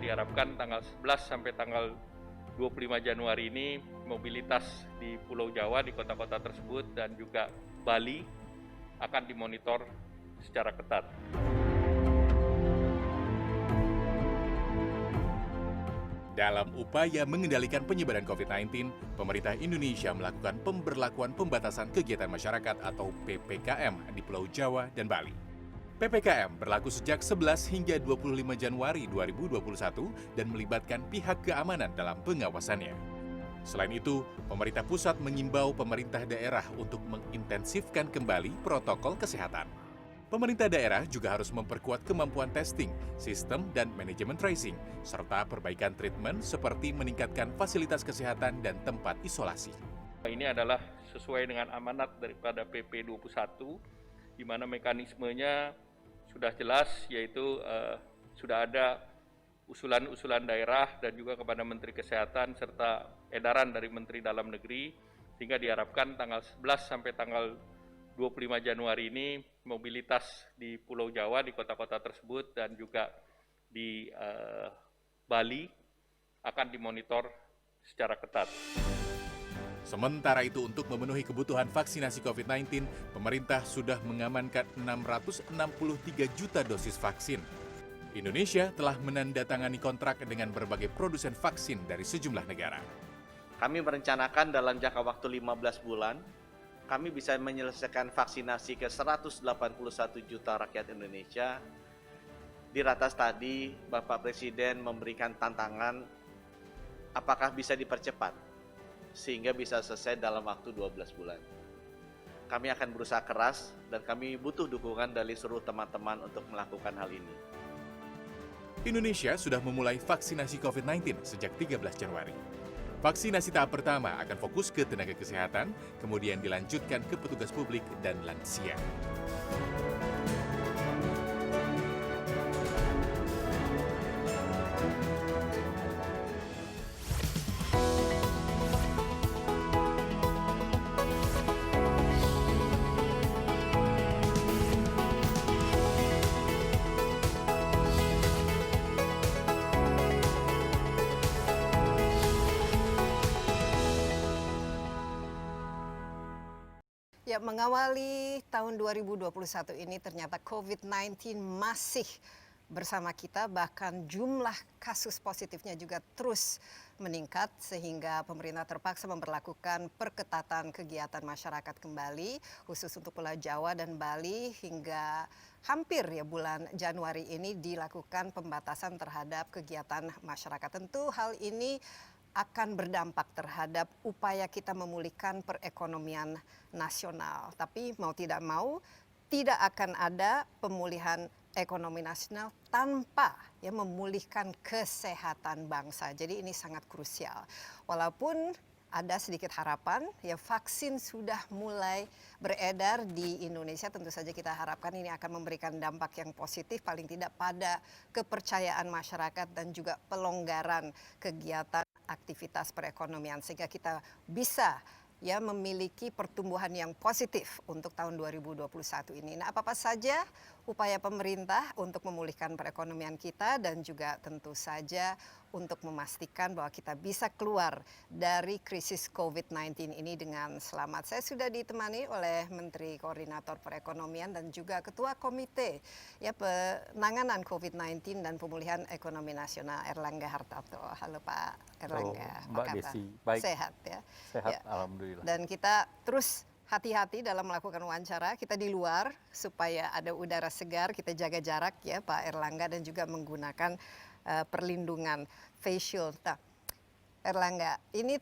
diharapkan tanggal 11 sampai tanggal 25 Januari ini mobilitas di Pulau Jawa, di kota-kota tersebut dan juga Bali akan dimonitor secara ketat. Dalam upaya mengendalikan penyebaran COVID-19, pemerintah Indonesia melakukan pemberlakuan pembatasan kegiatan masyarakat atau PPKM di Pulau Jawa dan Bali. PPKM berlaku sejak 11 hingga 25 Januari 2021 dan melibatkan pihak keamanan dalam pengawasannya. Selain itu, pemerintah pusat mengimbau pemerintah daerah untuk mengintensifkan kembali protokol kesehatan. Pemerintah daerah juga harus memperkuat kemampuan testing, sistem, dan manajemen tracing, serta perbaikan treatment seperti meningkatkan fasilitas kesehatan dan tempat isolasi. Ini adalah sesuai dengan amanat daripada PP 21, di mana mekanismenya sudah jelas, yaitu sudah ada usulan-usulan daerah dan juga kepada Menteri Kesehatan serta edaran dari Menteri Dalam Negeri, sehingga diharapkan tanggal 11 sampai tanggal 25 Januari ini mobilitas di Pulau Jawa, di kota-kota tersebut dan juga di Bali akan dimonitor secara ketat. Sementara itu, untuk memenuhi kebutuhan vaksinasi COVID-19, pemerintah sudah mengamankan 663 juta dosis vaksin. Indonesia telah menandatangani kontrak dengan berbagai produsen vaksin dari sejumlah negara. Kami merencanakan dalam jangka waktu 15 bulan, kami bisa menyelesaikan vaksinasi ke 181 juta rakyat Indonesia. Di ratas tadi, Bapak Presiden memberikan tantangan apakah bisa dipercepat sehingga bisa selesai dalam waktu 12 bulan. Kami akan berusaha keras dan kami butuh dukungan dari seluruh teman-teman untuk melakukan hal ini. Indonesia sudah memulai vaksinasi COVID-19 sejak 13 Januari. Vaksinasi tahap pertama akan fokus ke tenaga kesehatan, kemudian dilanjutkan ke petugas publik dan lansia. Ya, mengawali tahun 2021 ini ternyata COVID-19 masih bersama kita, bahkan jumlah kasus positifnya juga terus meningkat sehingga pemerintah terpaksa memperlakukan perketatan kegiatan masyarakat kembali khusus untuk Pulau Jawa dan Bali hingga hampir ya bulan Januari ini dilakukan pembatasan terhadap kegiatan masyarakat. Tentu hal ini akan berdampak terhadap upaya kita memulihkan perekonomian nasional. Tapi mau tidak mau, tidak akan ada pemulihan ekonomi nasional tanpa ya memulihkan kesehatan bangsa. Jadi ini sangat krusial. Walaupun ada sedikit harapan, ya vaksin sudah mulai beredar di Indonesia. Tentu saja kita harapkan ini akan memberikan dampak yang positif, paling tidak pada kepercayaan masyarakat dan juga pelonggaran kegiatan aktivitas perekonomian sehingga kita bisa ya memiliki pertumbuhan yang positif untuk tahun 2021 ini. Nah, apa saja upaya pemerintah untuk memulihkan perekonomian kita dan juga tentu saja untuk memastikan bahwa kita bisa keluar dari krisis COVID-19 ini dengan selamat. Saya sudah ditemani oleh Menteri Koordinator Perekonomian dan juga Ketua Komite ya Penanganan COVID-19 dan Pemulihan Ekonomi Nasional, Erlangga Hartarto. Halo Pak Erlangga. Halo Mbak Desi, baik. Sehat ya? Sehat, ya. Alhamdulillah. Dan kita terus hati-hati dalam melakukan wawancara, kita di luar supaya ada udara segar, kita jaga jarak ya Pak Erlangga dan juga menggunakan perlindungan face shield. Nah, Erlangga, ini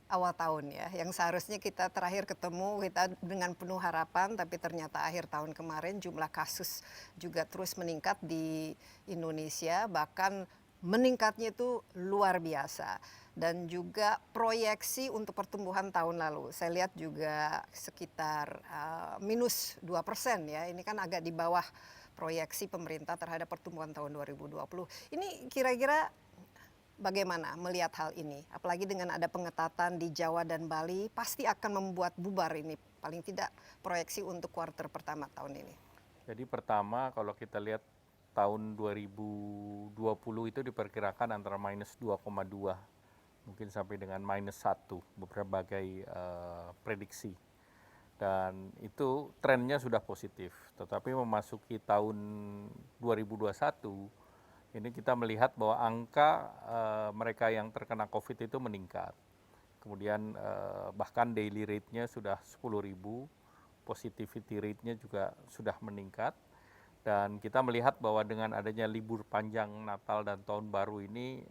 awal tahun ya, yang seharusnya kita terakhir ketemu kita dengan penuh harapan, tapi ternyata akhir tahun kemarin jumlah kasus juga terus meningkat di Indonesia, bahkan meningkatnya itu luar biasa. Dan juga proyeksi untuk pertumbuhan tahun lalu, saya lihat juga sekitar minus 2% ya, ini kan agak di bawah proyeksi pemerintah terhadap pertumbuhan tahun 2020. Ini kira-kira bagaimana melihat hal ini? Apalagi dengan ada pengetatan di Jawa dan Bali, pasti akan membuat bubar ini, paling tidak proyeksi untuk kuartal pertama tahun ini. Jadi pertama kalau kita lihat tahun 2020 itu diperkirakan antara minus 2,2 mungkin sampai dengan minus 1 berbagai prediksi. Dan itu trennya sudah positif. Tetapi memasuki tahun 2021 ini kita melihat bahwa angka mereka yang terkena COVID itu meningkat. Kemudian bahkan daily rate-nya sudah 10.000, positivity rate-nya juga sudah meningkat. Dan kita melihat bahwa dengan adanya libur panjang Natal dan Tahun Baru ini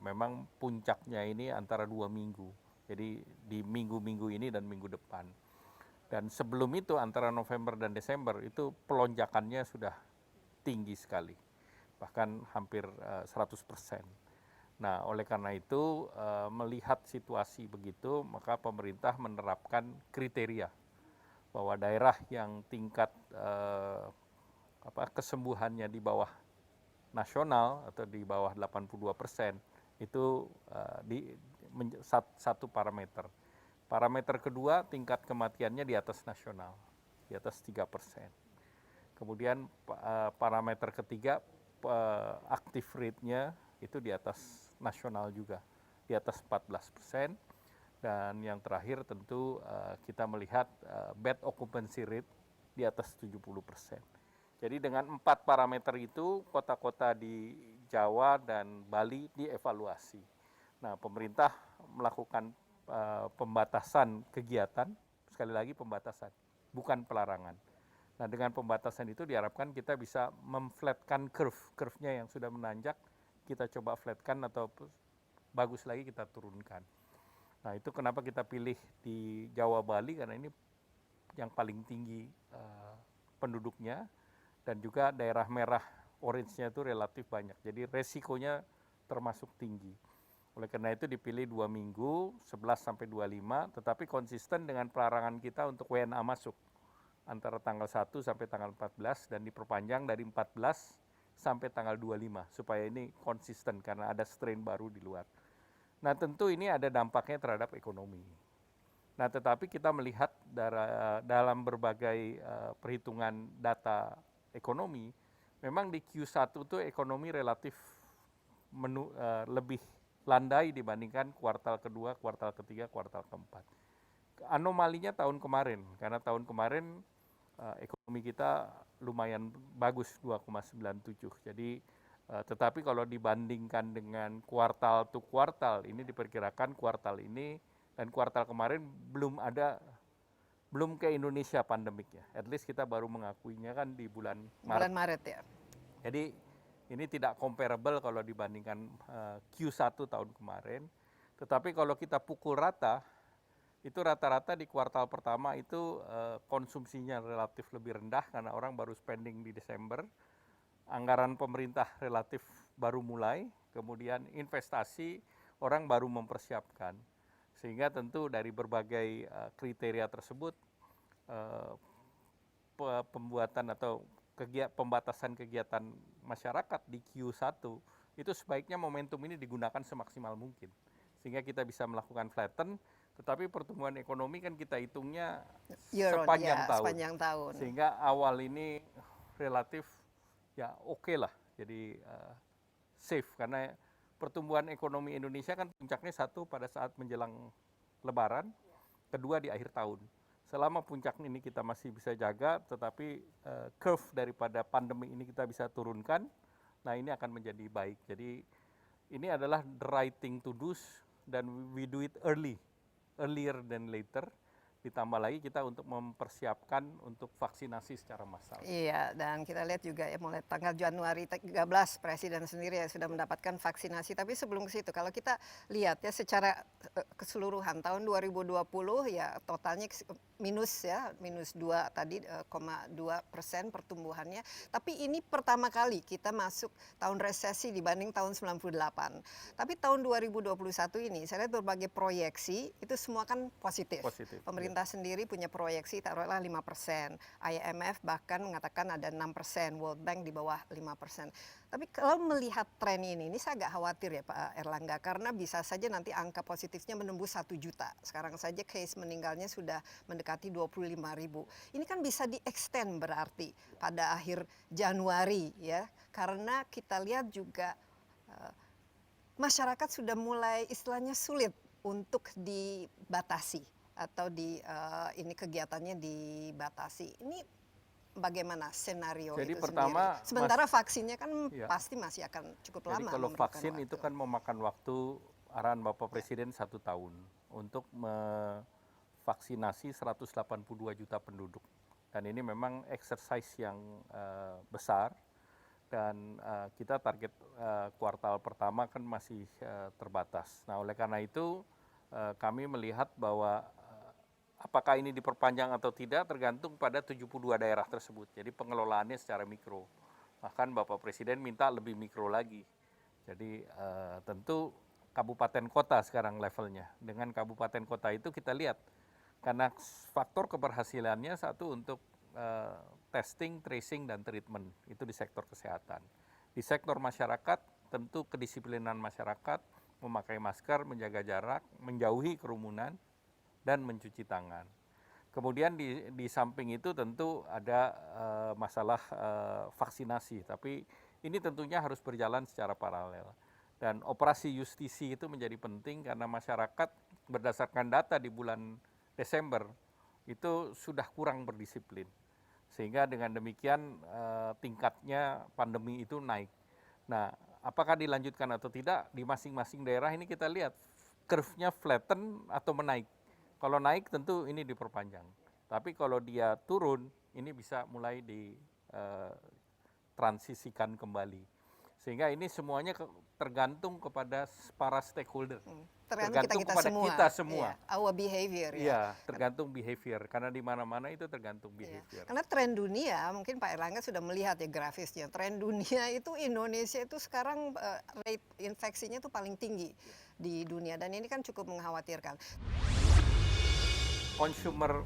memang puncaknya ini antara 2 minggu. Jadi di minggu-minggu ini dan minggu depan. Dan sebelum itu antara November dan Desember itu pelonjakannya sudah tinggi sekali. Bahkan hampir 100%. Nah, oleh karena itu melihat situasi begitu, maka pemerintah menerapkan kriteria bahwa daerah yang tingkat kesembuhannya di bawah nasional atau di bawah 82% itu satu parameter. Parameter kedua, tingkat kematiannya di atas nasional, di atas 3%. Kemudian parameter ketiga, active rate-nya itu di atas nasional juga, di atas 14%. Dan yang terakhir tentu kita melihat bed occupancy rate di atas 70%. Jadi dengan 4 parameter itu, kota-kota di Jawa dan Bali dievaluasi. Nah, pemerintah melakukan pembatasan kegiatan, sekali lagi pembatasan, bukan pelarangan. Nah, dengan pembatasan itu diharapkan kita bisa memflatkan curve-nya yang sudah menanjak, kita coba flatkan atau bagus lagi kita turunkan. Nah, itu kenapa kita pilih di Jawa Bali, karena ini yang paling tinggi penduduknya, dan juga daerah merah orange-nya itu relatif banyak. Jadi resikonya termasuk tinggi. Oleh karena itu dipilih 2 minggu, 11 sampai 25, tetapi konsisten dengan pelarangan kita untuk WNA masuk antara tanggal 1 sampai tanggal 14 dan diperpanjang dari 14 sampai tanggal 25 supaya ini konsisten karena ada strain baru di luar. Nah, tentu ini ada dampaknya terhadap ekonomi. Nah, tetapi kita melihat dalam berbagai perhitungan data ekonomi, memang di Q1 itu ekonomi relatif lebih landai dibandingkan kuartal kedua, kuartal ketiga, kuartal keempat. Anomalinya tahun kemarin, karena tahun kemarin ekonomi kita lumayan bagus 2,97. Jadi tetapi kalau dibandingkan dengan kuartal to kuartal, ini diperkirakan kuartal ini dan kuartal kemarin belum ke Indonesia pandemiknya. At least kita baru mengakuinya kan di bulan Maret. Bulan Maret ya. Jadi ini tidak comparable kalau dibandingkan Q1 tahun kemarin. Tetapi kalau kita pukul rata, itu rata-rata di kuartal pertama itu konsumsinya relatif lebih rendah karena orang baru spending di Desember. Anggaran pemerintah relatif baru mulai, kemudian investasi orang baru mempersiapkan. Sehingga tentu dari berbagai kriteria tersebut, pembuatan atau pembatasan kegiatan masyarakat di Q1 itu sebaiknya momentum ini digunakan semaksimal mungkin. Sehingga kita bisa melakukan flatten, tetapi pertumbuhan ekonomi kan kita hitungnya sepanjang tahun. Sehingga awal ini relatif ya oke lah, jadi safe karena pertumbuhan ekonomi Indonesia kan puncaknya satu pada saat menjelang Lebaran, kedua di akhir tahun. Selama puncak ini kita masih bisa jaga, tetapi curve daripada pandemi ini kita bisa turunkan, nah ini akan menjadi baik. Jadi ini adalah the right thing to do dan we do it earlier than later. Ditambah lagi kita untuk mempersiapkan untuk vaksinasi secara massal. Iya, dan kita lihat juga ya mulai tanggal Januari 13 Presiden sendiri ya sudah mendapatkan vaksinasi. Tapi sebelum ke situ, kalau kita lihat ya secara keseluruhan tahun 2020 ya totalnya minus 2 tadi 0,2% pertumbuhannya. Tapi ini pertama kali kita masuk tahun resesi dibanding tahun 98. Tapi tahun 2021 ini saya lihat berbagai proyeksi itu semua kan positif. Pemerintah pemerintah sendiri punya proyeksi taruhlah 5%. IMF bahkan mengatakan ada 6%, World Bank di bawah 5%. Tapi kalau melihat tren ini saya agak khawatir ya Pak Erlangga, karena bisa saja nanti angka positifnya menembus 1 juta. Sekarang saja case meninggalnya sudah mendekati 25.000. Ini kan bisa di-extend berarti pada akhir Januari ya, karena kita lihat juga masyarakat sudah mulai istilahnya sulit untuk dibatasi atau ini kegiatannya dibatasi. Ini bagaimana senario Jadi itu pertama, sendiri? Sementara vaksinnya kan ya, pasti masih akan cukup jadi lama. kalau memerlukan vaksin waktu. itu kan memakan waktu, arahan Bapak Presiden 1 tahun untuk vaksinasi 182 juta penduduk. Dan ini memang exercise yang besar, dan kita target kuartal pertama kan masih terbatas. Nah, oleh karena itu kami melihat bahwa apakah ini diperpanjang atau tidak tergantung pada 72 daerah tersebut. Jadi pengelolaannya secara mikro. Bahkan Bapak Presiden minta lebih mikro lagi. Jadi tentu kabupaten kota sekarang levelnya. Dengan kabupaten kota itu kita lihat, karena faktor keberhasilannya satu untuk testing, tracing, dan treatment, itu di sektor kesehatan. Di sektor masyarakat, tentu kedisiplinan masyarakat, memakai masker, menjaga jarak, menjauhi kerumunan, dan mencuci tangan. Kemudian di samping itu tentu ada masalah vaksinasi, tapi ini tentunya harus berjalan secara paralel. Dan operasi justisi itu menjadi penting karena masyarakat berdasarkan data di bulan Desember itu sudah kurang berdisiplin. Sehingga dengan demikian tingkatnya pandemi itu naik. Nah, apakah dilanjutkan atau tidak, di masing-masing daerah ini kita lihat curve-nya flatten atau menaik. Kalau naik tentu ini diperpanjang. Tapi kalau dia turun, ini bisa mulai ditransisikan kembali. Sehingga ini semuanya tergantung kepada para stakeholder. Tergantung kepada kita semua. Yeah, our behavior ya. Iya, tergantung behavior. Karena di mana-mana itu tergantung behavior. Karena tren dunia, mungkin Pak Erlangga sudah melihat ya grafisnya. Tren dunia itu Indonesia itu sekarang rate infeksinya itu paling tinggi di dunia. Dan ini kan cukup mengkhawatirkan. Consumer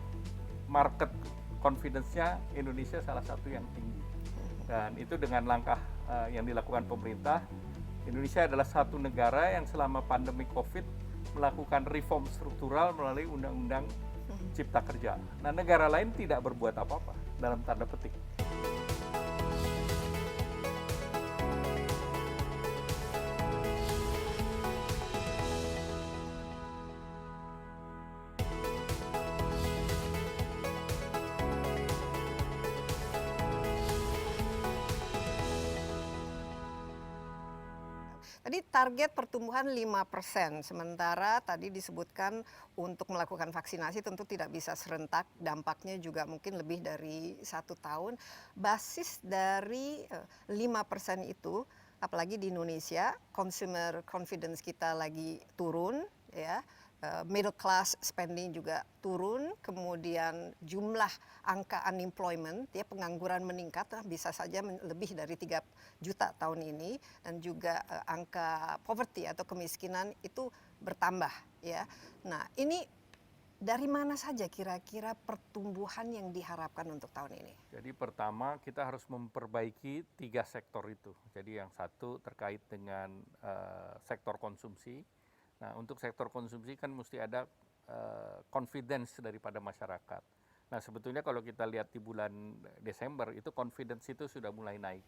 market confidence-nya Indonesia salah satu yang tinggi. Dan itu dengan langkah yang dilakukan pemerintah, Indonesia adalah satu negara yang selama pandemi COVID melakukan reform struktural melalui Undang-Undang Cipta Kerja. Nah, negara lain tidak berbuat apa-apa dalam tanda petik. Tadi target pertumbuhan 5%, sementara tadi disebutkan untuk melakukan vaksinasi tentu tidak bisa serentak, dampaknya juga mungkin lebih dari 1 tahun. Basis dari 5% itu, apalagi di Indonesia, consumer confidence kita lagi turun, ya, middle class spending juga turun, kemudian jumlah angka unemployment, ya, pengangguran meningkat, bisa saja lebih dari 3 juta tahun ini, dan juga angka poverty atau kemiskinan itu bertambah, ya. Nah, ini dari mana saja kira-kira pertumbuhan yang diharapkan untuk tahun ini? Jadi pertama kita harus memperbaiki 3 sektor itu. Jadi yang satu terkait dengan sektor konsumsi. Nah, untuk sektor konsumsi kan mesti ada confidence daripada masyarakat. Nah, sebetulnya kalau kita lihat di bulan Desember itu confidence itu sudah mulai naik.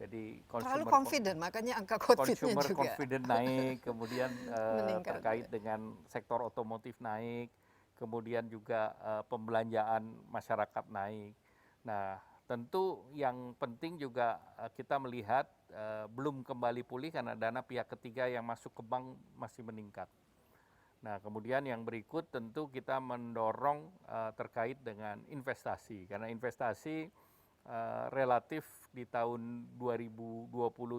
Jadi terlalu confident, makanya angka COVID-nya consumer juga confident naik, kemudian terkait dengan sektor otomotif naik, kemudian juga pembelanjaan masyarakat naik. Nah, tentu yang penting juga kita melihat belum kembali pulih karena dana pihak ketiga yang masuk ke bank masih meningkat. Nah, kemudian yang berikut tentu kita mendorong terkait dengan investasi, karena investasi relatif di tahun 2020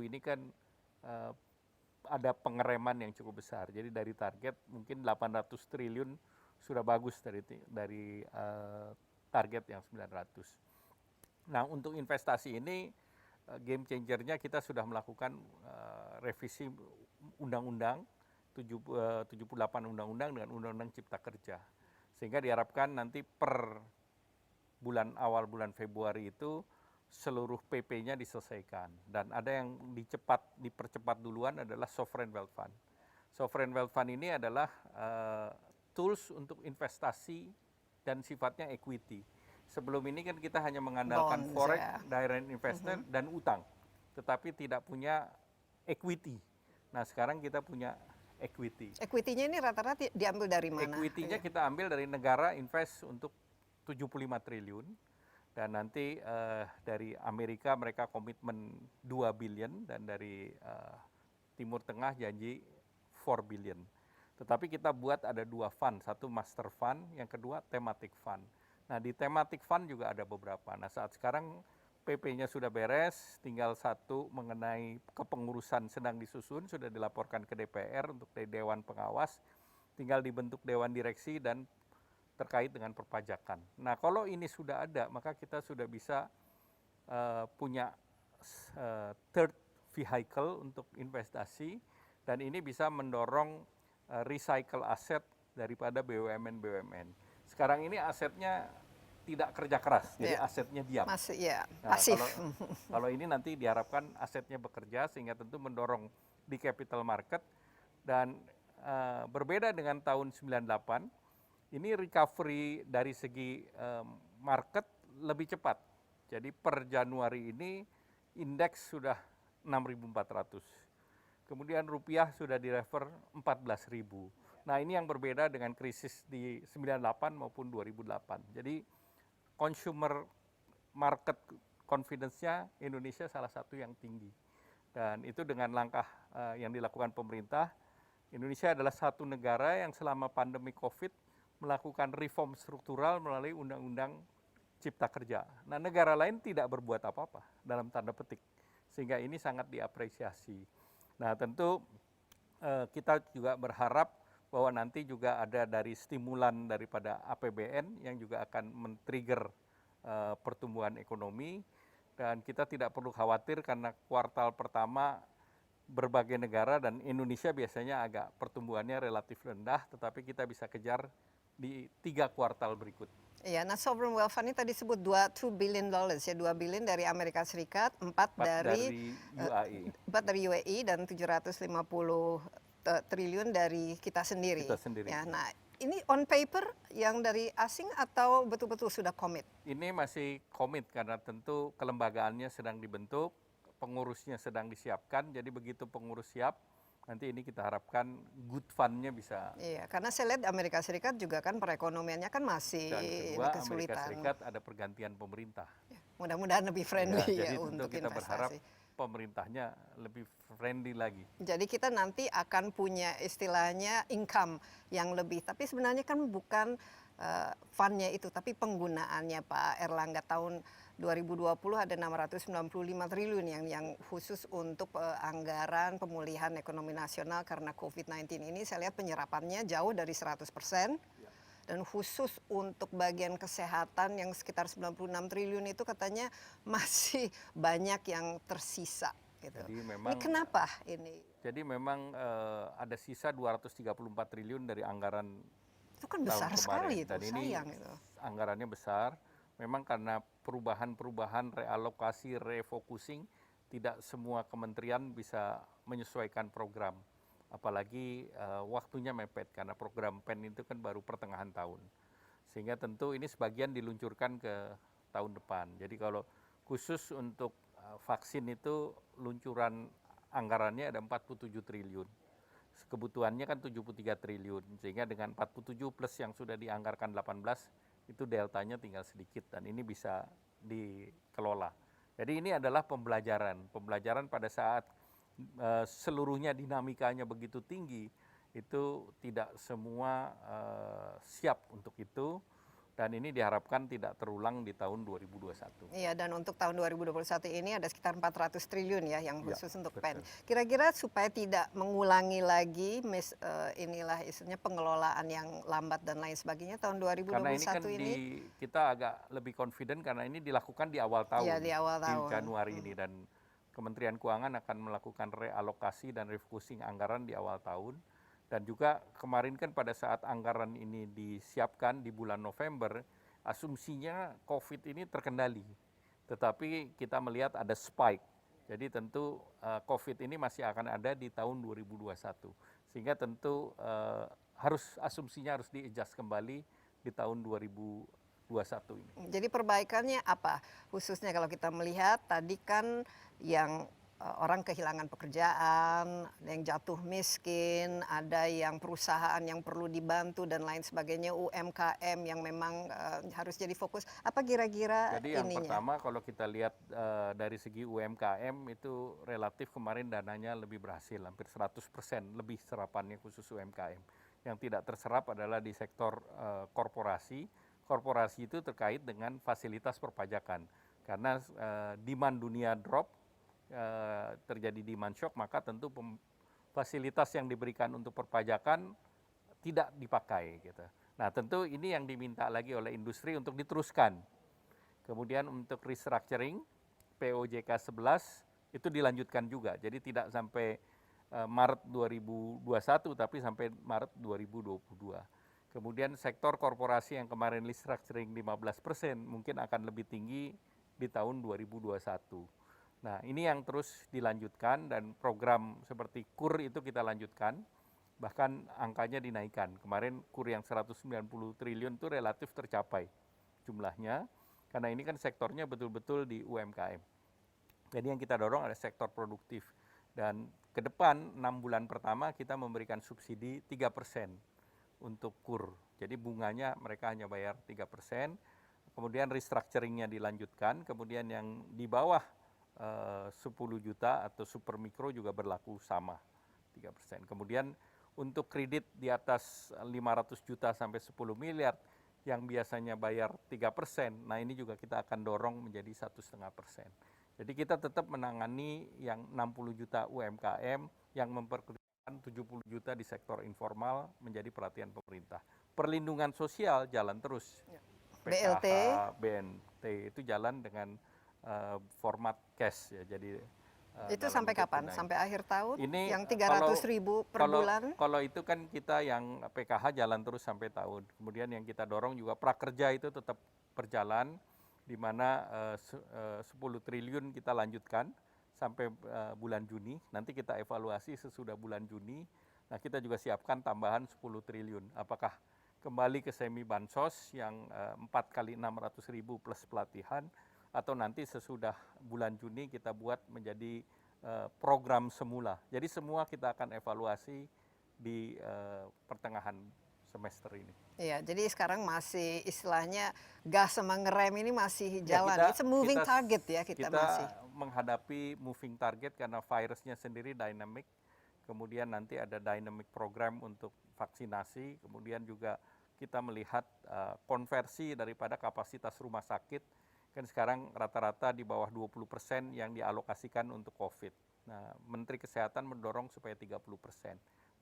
ini kan ada pengereman yang cukup besar. Jadi dari target mungkin 800 triliun sudah bagus dari target yang 900. Nah, untuk investasi ini game changer-nya kita sudah melakukan revisi undang-undang 78 undang-undang dengan undang-undang Cipta Kerja. Sehingga diharapkan nanti per awal bulan Februari itu seluruh PP-nya diselesaikan. Dan ada yang dipercepat duluan adalah Sovereign Wealth Fund. Sovereign Wealth Fund ini adalah tools untuk investasi dan sifatnya equity. Sebelum ini kan kita hanya mengandalkan Bonds, forex, ya. direct investor, dan utang. Tetapi tidak punya equity. Nah sekarang kita punya equity. Equity-nya ini rata-rata diambil dari mana? Equity-nya kita ambil dari negara invest untuk 75 triliun. Dan nanti dari Amerika mereka komitmen 2 billion dan dari Timur Tengah janji 4 billion. Tetapi kita buat ada 2 fund, satu master fund, yang kedua thematic fund. Nah di thematic fund juga ada beberapa. Nah saat sekarang PP-nya sudah beres, tinggal satu mengenai kepengurusan sedang disusun, sudah dilaporkan ke DPR untuk Dewan Pengawas, tinggal dibentuk Dewan Direksi dan terkait dengan perpajakan. Nah kalau ini sudah ada, maka kita sudah bisa punya third vehicle untuk investasi, dan ini bisa mendorong recycle aset daripada BUMN-BUMN. Sekarang ini asetnya tidak kerja keras, jadi asetnya diam. Masih ya, Nah, pasif. kalau ini nanti diharapkan asetnya bekerja sehingga tentu mendorong di capital market, dan berbeda dengan tahun 98, ini recovery dari segi market lebih cepat. Jadi per Januari ini indeks sudah 6.400. Kemudian rupiah sudah direfer 14.000. Nah ini yang berbeda dengan krisis di 98 maupun 2008. Jadi consumer market confidence-nya Indonesia salah satu yang tinggi. Dan itu dengan langkah yang dilakukan pemerintah, Indonesia adalah satu negara yang selama pandemi COVID melakukan reform struktural melalui Undang-Undang Cipta Kerja. Nah negara lain tidak berbuat apa-apa dalam tanda petik. Sehingga ini sangat diapresiasi. Nah tentu kita juga berharap bahwa nanti juga ada dari stimulan daripada APBN yang juga akan men-trigger pertumbuhan ekonomi, dan kita tidak perlu khawatir karena kuartal pertama berbagai negara dan Indonesia biasanya agak pertumbuhannya relatif rendah, tetapi kita bisa kejar di 3 kuartal berikut. Iya, nah sovereign wealth fund ini tadi sebut $2 billion ya, 2 billion dari Amerika Serikat, 4 dari UAE. 4 dari UAE dan 750 triliun dari kita sendiri. Kita sendiri. Ya, nah ini on paper yang dari asing atau betul-betul sudah komit? Ini masih komit karena tentu kelembagaannya sedang dibentuk, pengurusnya sedang disiapkan, jadi begitu pengurus siap, nanti ini kita harapkan good fund-nya bisa. Iya, karena saya lihat Amerika Serikat juga kan perekonomiannya kan masih Dan kedua, kesulitan. Amerika Serikat ada pergantian pemerintah. Ya, mudah-mudahan lebih friendly Jadi ya tentu untuk kita berharap investasi. pemerintahnya lebih friendly lagi. Jadi kita nanti akan punya istilahnya income yang lebih, tapi sebenarnya kan bukan fund-nya itu, tapi penggunaannya Pak Erlangga. Tahun 2020 ada 695 triliun yang khusus untuk anggaran pemulihan ekonomi nasional karena COVID-19 ini. Saya lihat penyerapannya jauh dari 100%. Dan khusus untuk bagian kesehatan yang sekitar 96 triliun itu katanya masih banyak yang tersisa. Gitu. Jadi memang, ini kenapa ini? Jadi memang ada sisa 234 triliun dari anggaran Itu kan besar tahun sekali kemarin. itu, Dan ini sayang itu. anggarannya besar. Memang karena perubahan-perubahan, realokasi, refocusing, tidak semua kementerian bisa menyesuaikan program. Apalagi waktunya mepet karena program PEN itu kan baru pertengahan tahun. Sehingga tentu ini sebagian diluncurkan ke tahun depan. Jadi kalau khusus untuk vaksin itu luncuran anggarannya ada 47 triliun. Kebutuhannya kan 73 triliun. Sehingga dengan 47 plus yang sudah dianggarkan 18, itu deltanya tinggal sedikit dan ini bisa dikelola. Jadi ini adalah pembelajaran pada saat seluruhnya dinamikanya begitu tinggi, itu tidak semua siap untuk itu, dan ini diharapkan tidak terulang di tahun 2021. Iya, dan untuk tahun 2021 ini ada sekitar 400 triliun ya yang khusus untuk PEN. betul. Kira-kira supaya tidak mengulangi lagi inilah istilahnya pengelolaan yang lambat dan lain sebagainya tahun 2021 Karena ini kan kita agak lebih confident karena ini dilakukan di awal tahun. Iya, di awal tahun. Di Januari ini, dan Kementerian Keuangan akan melakukan realokasi dan refocusing anggaran di awal tahun. Dan juga kemarin kan pada saat anggaran ini disiapkan di bulan November, asumsinya COVID ini terkendali. Tetapi kita melihat ada spike. Jadi tentu COVID ini masih akan ada di tahun 2021. Sehingga tentu asumsinya harus di-adjust kembali di tahun 2021 ini. Jadi perbaikannya apa? Khususnya kalau kita melihat tadi kan yang orang kehilangan pekerjaan, ada yang jatuh miskin, ada yang perusahaan yang perlu dibantu dan lain sebagainya, UMKM yang memang harus jadi fokus. Apa kira-kira Jadi yang ininya? pertama kalau kita lihat dari segi UMKM itu relatif kemarin dananya lebih berhasil, hampir 100% lebih serapannya khusus UMKM. Yang tidak terserap adalah di sektor korporasi. Korporasi itu terkait dengan fasilitas perpajakan. Karena demand dunia drop, terjadi demand shock, maka tentu fasilitas yang diberikan untuk perpajakan tidak dipakai gitu. Nah, tentu ini yang diminta lagi oleh industri untuk diteruskan. Kemudian untuk restructuring POJK 11 itu dilanjutkan juga. Jadi tidak sampai Maret 2021 tapi sampai Maret 2022. Kemudian sektor korporasi yang kemarin restructuring 15% mungkin akan lebih tinggi di tahun 2021. Nah, ini yang terus dilanjutkan dan program seperti KUR itu kita lanjutkan, bahkan angkanya dinaikkan. Kemarin KUR yang 190 triliun itu relatif tercapai jumlahnya, karena ini kan sektornya betul-betul di UMKM. Jadi yang kita dorong ada sektor produktif. Dan ke depan 6 bulan pertama kita memberikan subsidi 3% untuk KUR. Jadi bunganya mereka hanya bayar 3%, kemudian restructuringnya dilanjutkan, kemudian yang di bawah 10 juta atau super mikro juga berlaku sama 3%. Kemudian untuk kredit di atas 500 juta sampai 10 miliar yang biasanya bayar 3%, nah ini juga kita akan dorong menjadi 1,5%. Jadi kita tetap menangani yang 60 juta UMKM yang memperkerjakan 70 juta di sektor informal menjadi perhatian pemerintah. Perlindungan sosial jalan terus. BLT, BNT itu jalan dengan format cash ya. Jadi itu sampai kapan? Sampai akhir tahun? Ini yang 300.000 per bulan? Kalau itu kan kita yang PKH jalan terus sampai tahun. Kemudian yang kita dorong juga prakerja itu tetap berjalan, di mana 10 triliun kita lanjutkan sampai bulan Juni. Nanti kita evaluasi sesudah bulan Juni. Nah, kita juga siapkan tambahan 10 triliun. Apakah kembali ke semi bansos yang 4 kali 600.000 plus pelatihan, atau nanti sesudah bulan Juni kita buat menjadi program semula. Jadi semua kita akan evaluasi di pertengahan semester ini. Iya, jadi sekarang masih istilahnya gas sama ngerem ini masih jalan. Ya, It's a moving target ya kita masih. Menghadapi moving target karena virusnya sendiri dynamic. Kemudian nanti ada dynamic program untuk vaksinasi. Kemudian juga kita melihat konversi daripada kapasitas rumah sakit. Kan sekarang rata-rata di bawah 20% yang dialokasikan untuk COVID. Nah, Menteri Kesehatan mendorong supaya 30%.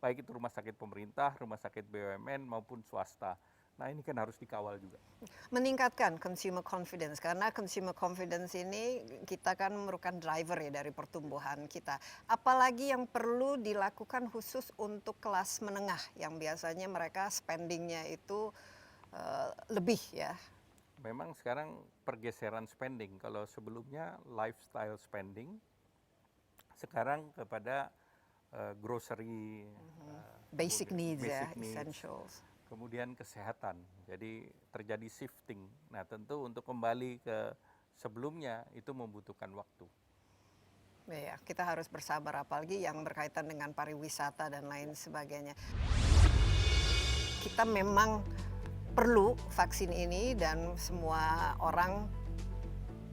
Baik itu rumah sakit pemerintah, rumah sakit BUMN maupun swasta. Nah, ini kan harus dikawal juga. Meningkatkan consumer confidence, karena consumer confidence ini kita kan merupakan driver ya dari pertumbuhan kita. Apalagi yang perlu dilakukan khusus untuk kelas menengah yang biasanya mereka spendingnya itu lebih ya. Memang sekarang pergeseran spending, kalau sebelumnya lifestyle spending, sekarang kepada grocery, basic needs ya, essentials. Kemudian kesehatan, jadi terjadi shifting. Nah, tentu untuk kembali ke sebelumnya itu membutuhkan waktu. Ya, kita harus bersabar, apalagi yang berkaitan dengan pariwisata dan lain sebagainya. Kita memang perlu vaksin ini dan semua orang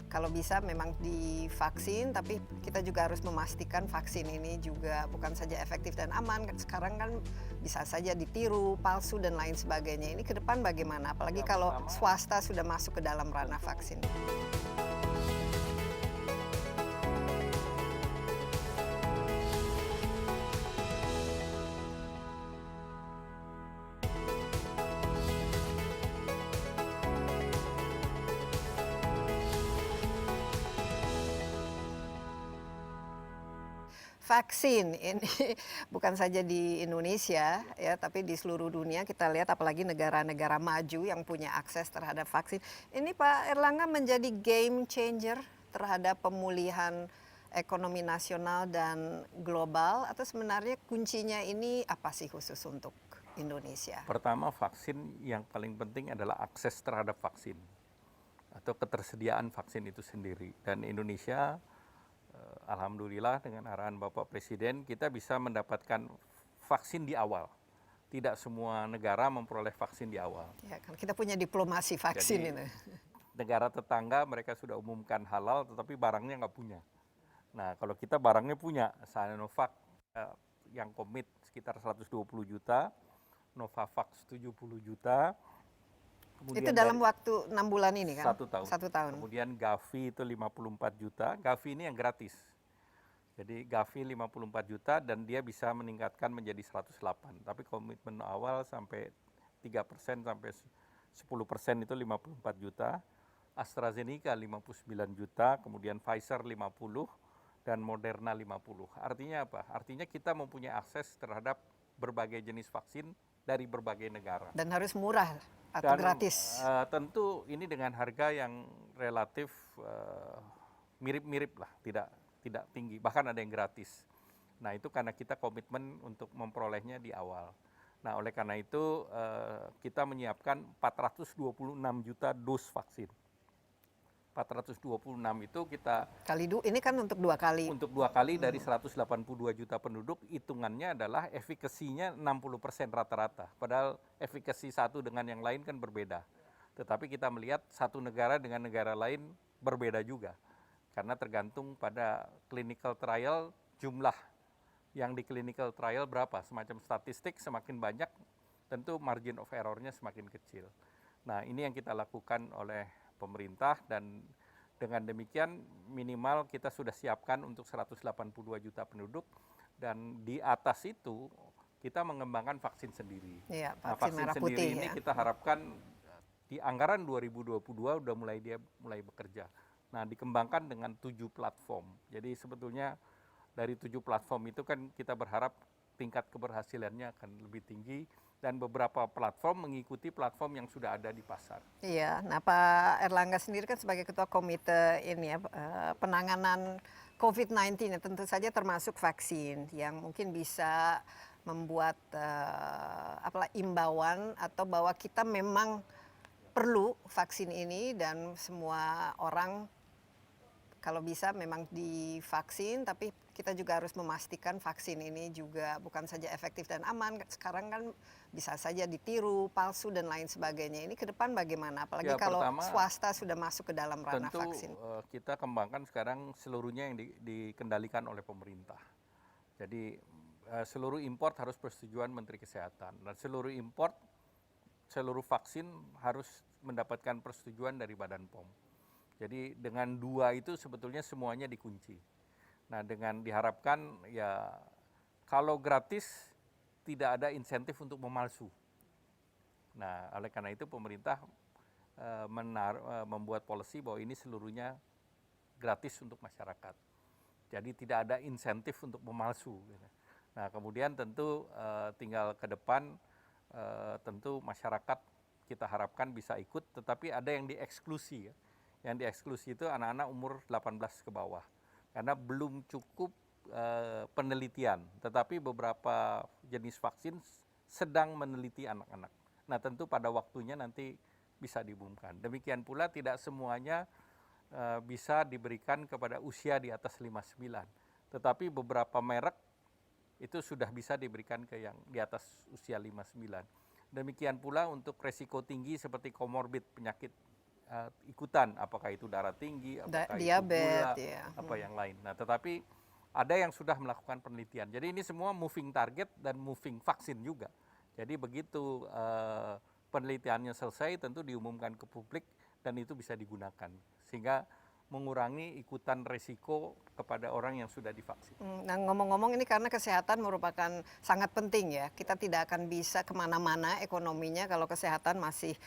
kalau bisa memang divaksin, tapi kita juga harus memastikan vaksin ini juga bukan saja efektif dan aman. Sekarang kan bisa saja ditiru, palsu dan lain sebagainya. Ini ke depan bagaimana? Apalagi kalau swasta sudah masuk ke dalam ranah vaksin. vaksin ini bukan saja di Indonesia ya, tapi di seluruh dunia kita lihat apalagi negara-negara maju yang punya akses terhadap vaksin. Ini Pak Erlangga menjadi game changer terhadap pemulihan ekonomi nasional dan global atau sebenarnya kuncinya ini apa sih khusus untuk Indonesia? Pertama, vaksin yang paling penting adalah akses terhadap vaksin atau ketersediaan vaksin itu sendiri. Dan Indonesia alhamdulillah dengan arahan Bapak Presiden kita bisa mendapatkan vaksin di awal. Tidak semua negara memperoleh vaksin di awal. Ya, kan kita punya diplomasi vaksin ini. Negara tetangga mereka sudah umumkan halal, tetapi barangnya nggak punya. Nah, kalau kita barangnya punya, Sinovac yang komit sekitar 120 juta, Novavax 70 juta. Kemudian itu dalam waktu 6 bulan ini kan? 1 tahun. 1 tahun. Kemudian Gavi itu 54 juta, Gavi ini yang gratis. Jadi Gavi 54 juta dan dia bisa meningkatkan menjadi 108. Tapi komitmen awal sampai 3% sampai 10% itu 54 juta. AstraZeneca 59 juta, kemudian Pfizer 50 dan Moderna 50. Artinya apa? Artinya kita mempunyai akses terhadap berbagai jenis vaksin dari berbagai negara. Dan harus murah atau dan, gratis? Tentu ini dengan harga yang relatif mirip-mirip lah, tidak tinggi, bahkan ada yang gratis. Nah itu karena kita komitmen untuk memperolehnya di awal. Nah oleh karena itu kita menyiapkan 426 juta dos vaksin. 426 itu kita ini kan untuk 2 kali. Untuk 2 kali dari 182 juta penduduk, hitungannya adalah efikasinya 60% rata-rata. Padahal efikasi satu dengan yang lain kan berbeda. Tetapi kita melihat satu negara dengan negara lain berbeda juga. Karena tergantung pada clinical trial, jumlah yang di clinical trial berapa. Semacam statistik semakin banyak, tentu margin of error-nya semakin kecil. Nah ini yang kita lakukan oleh pemerintah dan dengan demikian minimal kita sudah siapkan untuk 182 juta penduduk dan di atas itu kita mengembangkan vaksin sendiri. Ya, vaksin merah sendiri putih, ini ya. Kita harapkan di anggaran 2022 udah mulai bekerja. Nah, dikembangkan dengan 7 platform. Jadi sebetulnya dari 7 platform itu kan kita berharap tingkat keberhasilannya akan lebih tinggi dan beberapa platform mengikuti platform yang sudah ada di pasar. Iya, nah Pak Erlangga sendiri kan sebagai ketua komite ini ya penanganan COVID-19 ya, tentu saja termasuk vaksin yang mungkin bisa membuat imbauan atau bahwa kita memang perlu vaksin ini dan semua orang kalau bisa memang divaksin, tapi kita juga harus memastikan vaksin ini juga bukan saja efektif dan aman. Sekarang kan bisa saja ditiru, palsu dan lain sebagainya. Ini ke depan bagaimana? Apalagi kalau swasta sudah masuk ke dalam ranah vaksin. Tentu kita kembangkan sekarang seluruhnya yang dikendalikan oleh pemerintah. Jadi seluruh import harus persetujuan Menteri Kesehatan dan seluruh import, seluruh vaksin harus mendapatkan persetujuan dari Badan POM. Jadi dengan 2 itu sebetulnya semuanya dikunci. Nah dengan diharapkan ya kalau gratis tidak ada insentif untuk memalsu. Nah oleh karena itu pemerintah membuat policy bahwa ini seluruhnya gratis untuk masyarakat. Jadi tidak ada insentif untuk memalsu. Nah kemudian tentu tinggal ke depan tentu masyarakat kita harapkan bisa ikut, tetapi ada yang dieksklusi ya. Yang dieksklusi itu anak-anak umur 18 ke bawah. Karena belum cukup penelitian, tetapi beberapa jenis vaksin sedang meneliti anak-anak. Nah tentu pada waktunya nanti bisa diumumkan. Demikian pula tidak semuanya bisa diberikan kepada usia di atas 59. Tetapi beberapa merek itu sudah bisa diberikan ke yang di atas usia 59. Demikian pula untuk resiko tinggi seperti komorbid penyakit ikutan, apakah itu darah tinggi, apakah diabetes, itu gula, apa yang lain. Nah, tetapi ada yang sudah melakukan penelitian. Jadi ini semua moving target dan moving vaksin juga. Jadi begitu penelitiannya selesai, tentu diumumkan ke publik dan itu bisa digunakan. Sehingga mengurangi ikutan resiko kepada orang yang sudah divaksin. Nah, ngomong-ngomong ini karena kesehatan merupakan sangat penting ya. Kita tidak akan bisa kemana-mana ekonominya kalau kesehatan masih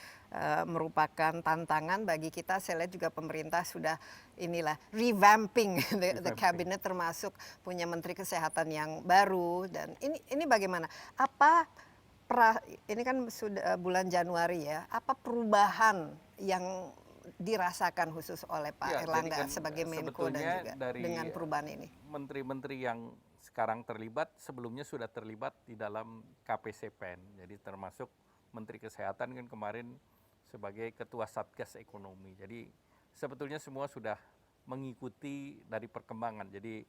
merupakan tantangan bagi kita. Saya lihat juga pemerintah sudah inilah revamping the cabinet, termasuk punya menteri kesehatan yang baru. Dan ini bagaimana? Ini kan sudah bulan Januari ya. Apa perubahan yang dirasakan khusus oleh Pak Erlangga kan sebagai Menko dan juga dengan perubahan ini? Menteri-menteri yang sekarang terlibat sebelumnya sudah terlibat di dalam KPCPEN. Jadi termasuk Menteri Kesehatan kan kemarin sebagai Ketua Satgas Ekonomi. Jadi sebetulnya semua sudah mengikuti dari perkembangan. Jadi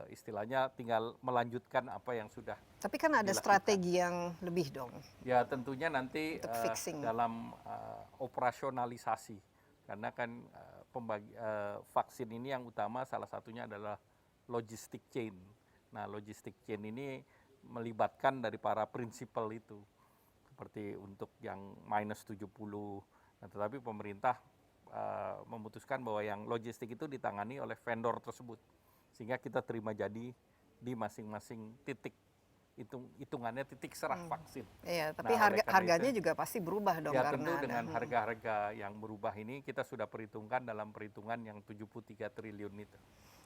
istilahnya tinggal melanjutkan apa yang sudah. Tapi kan ada strategi yang lebih dong. Ya tentunya nanti dalam operasionalisasi. Karena kan vaksin ini yang utama salah satunya adalah logistic chain. Nah, logistic chain ini melibatkan dari para prinsipal itu. Seperti untuk yang minus 70. Nah, tetapi pemerintah memutuskan bahwa yang logistik itu ditangani oleh vendor tersebut. Sehingga kita terima jadi di masing-masing titik. Hitungannya titik serah vaksin. Iya, tapi harganya juga pasti berubah dong. Ya tentu dengan harga-harga yang berubah ini kita sudah perhitungkan dalam perhitungan yang 73 triliun itu.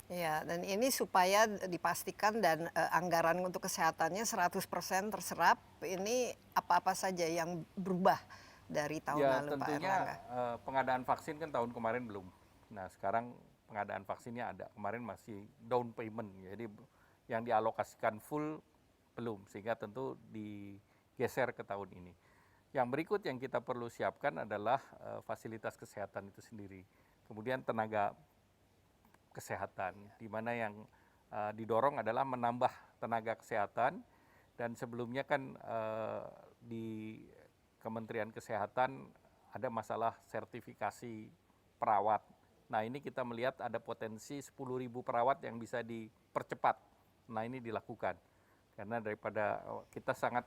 Iya, dan ini supaya dipastikan dan anggaran untuk kesehatannya 100% terserap, ini apa-apa saja yang berubah dari tahun lalu, Pak Erlangga? Ya tentunya pengadaan vaksin kan tahun kemarin belum. Nah sekarang pengadaan vaksinnya ada, kemarin masih down payment, jadi yang dialokasikan full belum, sehingga tentu digeser ke tahun ini. Yang berikut yang kita perlu siapkan adalah fasilitas kesehatan itu sendiri. Kemudian tenaga kesehatan, di mana yang didorong adalah menambah tenaga kesehatan, dan sebelumnya kan di Kementerian Kesehatan ada masalah sertifikasi perawat. Nah ini kita melihat ada potensi 10.000 perawat yang bisa dipercepat. Nah ini dilakukan. Karena daripada kita sangat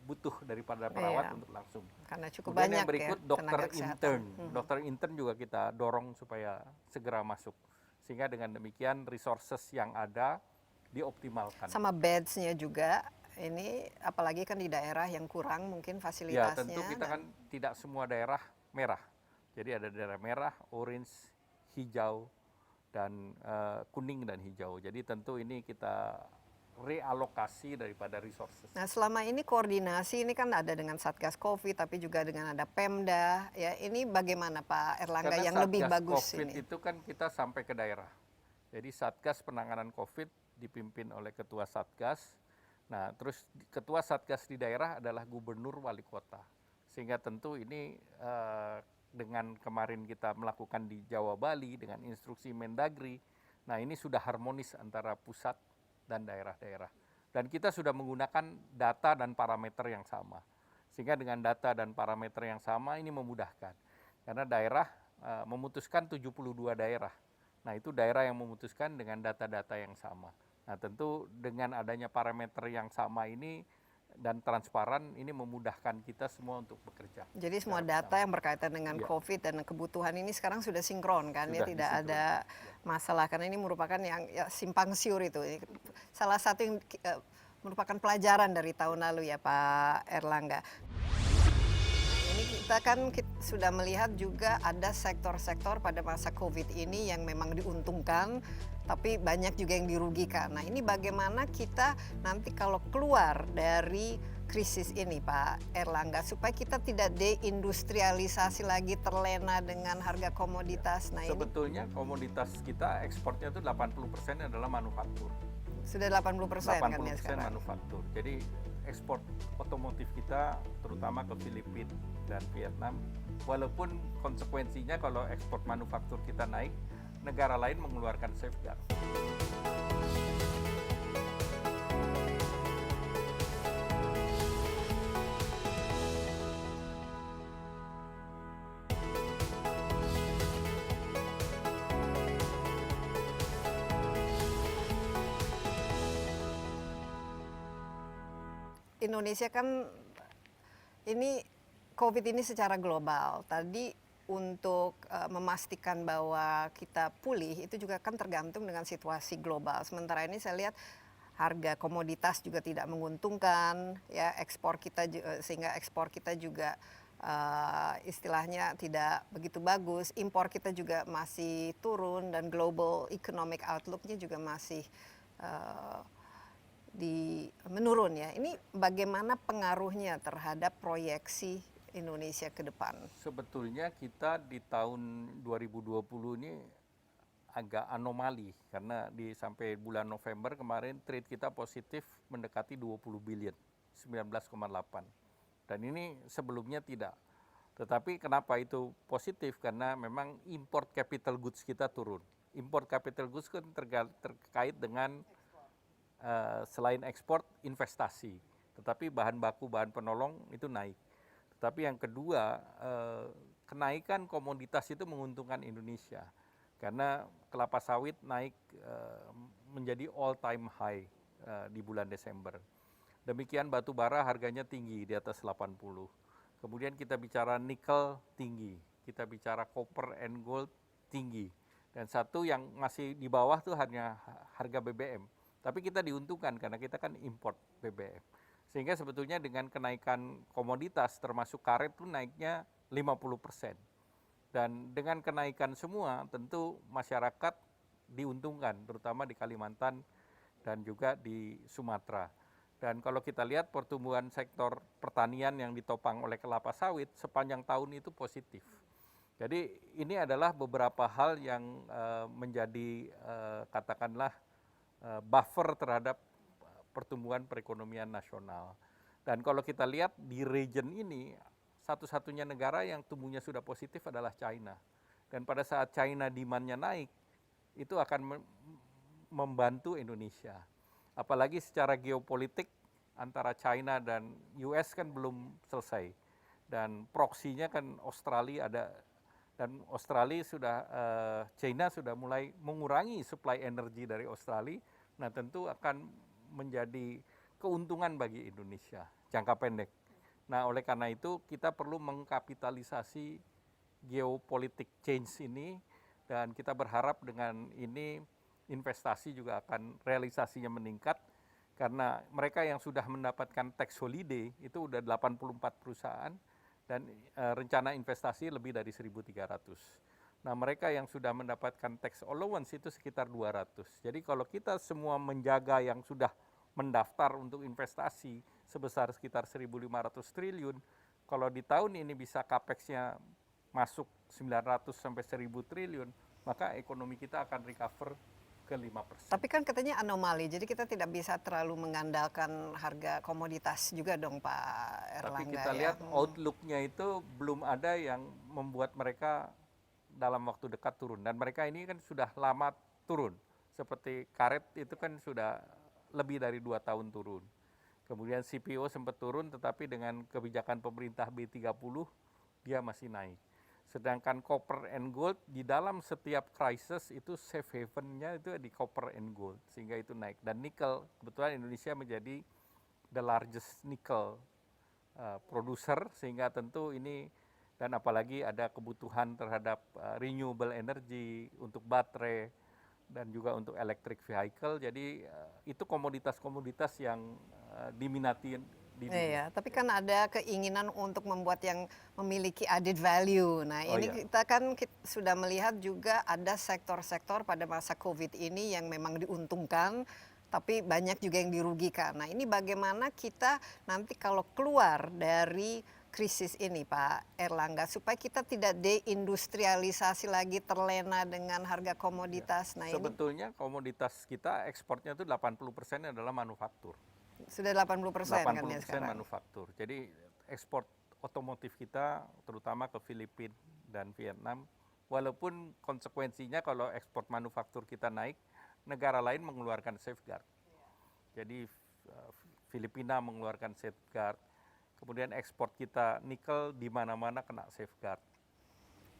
butuh daripada perawat untuk langsung. Karena cukup kemudian banyak yang berikut ya, dokter intern. Dokter intern juga kita dorong supaya segera masuk. Sehingga dengan demikian resources yang ada dioptimalkan. Sama beds-nya juga, ini apalagi kan di daerah yang kurang mungkin fasilitasnya. Ya tentu kita kan tidak semua daerah merah. Jadi ada daerah merah, orange, hijau, dan kuning dan hijau. Jadi tentu ini kita realokasi daripada resources. Nah selama ini koordinasi ini kan ada dengan Satgas Covid, tapi juga dengan ada Pemda. Ya ini bagaimana Pak Erlangga? Karena yang lebih bagus COVID ini? Itu kan kita sampai ke daerah. Jadi Satgas penanganan COVID dipimpin oleh Ketua Satgas. Nah terus Ketua Satgas di daerah adalah Gubernur Wali Kota. Sehingga tentu ini dengan kemarin kita melakukan di Jawa Bali dengan instruksi Mendagri. Nah ini sudah harmonis antara pusat dan daerah-daerah. Dan kita sudah menggunakan data dan parameter yang sama. Sehingga dengan data dan parameter yang sama ini memudahkan. Karena daerah memutuskan 72 daerah. Nah itu daerah yang memutuskan dengan data-data yang sama. Nah tentu dengan adanya parameter yang sama ini dan transparan ini memudahkan kita semua untuk bekerja. Jadi semua data yang berkaitan dengan COVID dan kebutuhan ini sekarang sudah sinkron kan, ya tidak ada masalah, karena ini merupakan yang simpang siur itu. Salah satu yang merupakan pelajaran dari tahun lalu ya Pak Erlangga. Ini kita kan sudah melihat juga ada sektor-sektor pada masa COVID ini yang memang diuntungkan, tapi banyak juga yang dirugikan. Nah ini bagaimana kita nanti kalau keluar dari krisis ini Pak Erlangga, supaya kita tidak deindustrialisasi lagi, terlena dengan harga komoditas. Nah, sebetulnya komoditas kita ekspornya itu 80% adalah manufaktur. Sudah 80% kan ya sekarang? Manufaktur. Jadi ekspor otomotif kita terutama ke Filipina dan Vietnam, walaupun konsekuensinya kalau ekspor manufaktur kita naik, negara lain mengeluarkan safeguard. Indonesia kan ini COVID ini secara global. Tadi untuk memastikan bahwa kita pulih itu juga kan tergantung dengan situasi global. Sementara ini saya lihat harga komoditas juga tidak menguntungkan, ya ekspor kita sehingga ekspor kita juga istilahnya tidak begitu bagus. Impor kita juga masih turun dan global economic outlook-nya juga masih menurun ya. Ini bagaimana pengaruhnya terhadap proyeksi Indonesia ke depan? Sebetulnya kita di tahun 2020 ini agak anomali karena sampai bulan November kemarin trade kita positif mendekati 20 billion, 19,8. Dan ini sebelumnya tidak. Tetapi kenapa itu positif? Karena memang import capital goods kita turun. Import capital goods kan terkait dengan selain ekspor investasi. Tetapi bahan baku, bahan penolong itu naik. Tetapi yang kedua, kenaikan komoditas itu menguntungkan Indonesia. Karena kelapa sawit naik menjadi all time high di bulan Desember. Demikian batu bara harganya tinggi di atas 80. Kemudian kita bicara nikel tinggi, kita bicara copper and gold tinggi. Dan satu yang masih di bawah tuh hanya harga BBM. Tapi kita diuntungkan karena kita kan import BBM. Sehingga sebetulnya dengan kenaikan komoditas termasuk karet itu naiknya 50%. Dan dengan kenaikan semua tentu masyarakat diuntungkan terutama di Kalimantan dan juga di Sumatera. Dan kalau kita lihat pertumbuhan sektor pertanian yang ditopang oleh kelapa sawit sepanjang tahun itu positif. Jadi ini adalah beberapa hal yang menjadi katakanlah buffer terhadap pertumbuhan perekonomian nasional. Dan kalau kita lihat di region ini, satu-satunya negara yang tumbuhnya sudah positif adalah China. Dan pada saat China demand-nya naik, itu akan membantu Indonesia. Apalagi secara geopolitik antara China dan US kan belum selesai. Dan proksinya kan Australia ada, dan Australia China sudah mulai mengurangi supply energi dari Australia. Nah tentu akan menjadi keuntungan bagi Indonesia jangka pendek. Nah oleh karena itu kita perlu mengkapitalisasi geopolitik change ini dan kita berharap dengan ini investasi juga akan realisasinya meningkat karena mereka yang sudah mendapatkan tax holiday itu udah 84 perusahaan dan rencana investasi lebih dari 1.300. Nah mereka yang sudah mendapatkan tax allowance itu sekitar 200. Jadi kalau kita semua menjaga yang sudah mendaftar untuk investasi sebesar sekitar 1.500 triliun, kalau di tahun ini bisa capex-nya masuk 900 sampai 1.000 triliun, maka ekonomi kita akan recover ke 5%. Tapi kan katanya anomali, jadi kita tidak bisa terlalu mengandalkan harga komoditas juga dong Pak Erlangga. Tapi kita lihat outlook-nya itu belum ada yang membuat mereka dalam waktu dekat turun. Dan mereka ini kan sudah lama turun. Seperti karet itu kan sudah lebih dari 2 tahun turun. Kemudian CPO sempat turun tetapi dengan kebijakan pemerintah B30 dia masih naik. Sedangkan copper and gold di dalam setiap crisis itu safe haven-nya itu di copper and gold sehingga itu naik. Dan nikel, kebetulan Indonesia menjadi the largest nickel producer sehingga tentu ini dan apalagi ada kebutuhan terhadap renewable energy untuk baterai dan juga untuk electric vehicle. Jadi itu komoditas-komoditas yang diminati di dunia. Iya, tapi kan ada keinginan untuk membuat yang memiliki added value. Nah, ini kita kan sudah melihat juga ada sektor-sektor pada masa Covid ini yang memang diuntungkan, tapi banyak juga yang dirugikan. Nah, ini bagaimana kita nanti kalau keluar dari krisis ini Pak Erlangga, supaya kita tidak deindustrialisasi lagi, terlena dengan harga komoditas. Nah, sebetulnya komoditas kita ekspornya itu 80% adalah manufaktur. Sudah 80% kan ya sekarang. Manufaktur. Jadi ekspor otomotif kita terutama ke Filipina dan Vietnam, walaupun konsekuensinya kalau ekspor manufaktur kita naik, negara lain mengeluarkan safeguard. Jadi Filipina mengeluarkan safeguard, kemudian ekspor kita nikel di mana-mana kena safeguard.